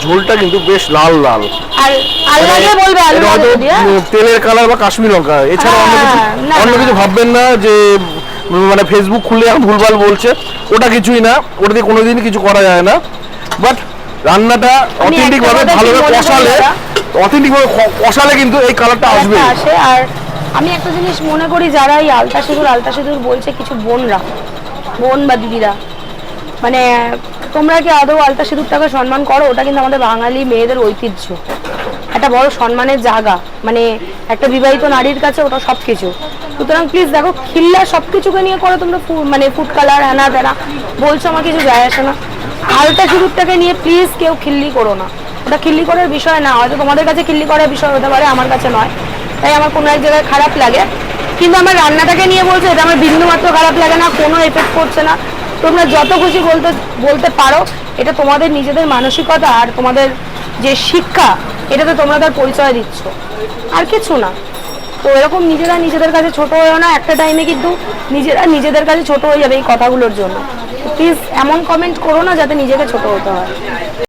ঝোলটা কিন্তু বেশ লাল লাল, আর আলাদা বলবে আলু দিয়ে তেলের কালার বা কাশ্মীর লঙ্কা, এছাড়া অন্য কিছু ভাববেন না যে মানে ফেসবুক খুললে এখন ভুলভাল বলছে, ওটা কিছুই না, ওটা দিয়ে কোনোদিনই কিছু করা যায় না। বাট রান্নাটা অথেন্টিক ভাবে ভালোভাবে কষালে কিন্তু এই কালারটা আসবে। আর আমি একটা জিনিস মনে করি, যারা এই আলতা সিঁদুর বলছে কিছু বোন বা দিদিরা, মানে তোমরা কি আদৌ আলতা সিঁদুরটাকে সম্মান করো? ওটা কিন্তু আমাদের বাঙালি মেয়েদের ঐতিহ্য, একটা বড় সম্মানের জায়গা, মানে একটা বিবাহিত নারীর কাছে ওটা সব কিছু। সুতরাং প্লিজ দেখো, খিল্লা সব কিছুকে নিয়ে করো তোমরা, মানে ফুড কালার হ্যানা তেনা বলছো, আমার কিছু যায় আসে না। আলতা সিঁদুরটাকে নিয়ে প্লিজ কেউ খিল্লি করো না, ওটা খিল্লি করার বিষয় না। হয়তো তোমাদের কাছে খিল্লি করার বিষয় হতে পারে, আমার কাছে নয়, তাই আমার কোনো এক জায়গায় খারাপ লাগে। কিন্তু আমার রান্নাটাকে নিয়ে বলছো, এটা আমার বিন্দুমাত্র খারাপ লাগে না, কোনো এফেক্ট করছে না। তোমরা যত খুশি বলতে পারো, এটা তোমাদের নিজেদের মানসিকতা আর তোমাদের যে শিক্ষা, এটাতে তোমরা তার পরিচয় দিচ্ছ, আর কিছু না। তো এরকম নিজেরা নিজেদের কাছে ছোট হয়েও না, একটা টাইমে কিন্তু নিজেরা নিজেদের কাছে ছোট হয়ে যাবে এই কথাগুলোর জন্য। প্লিজ এমন কমেন্ট করো না যাতে নিজেকে ছোট হতে হয়।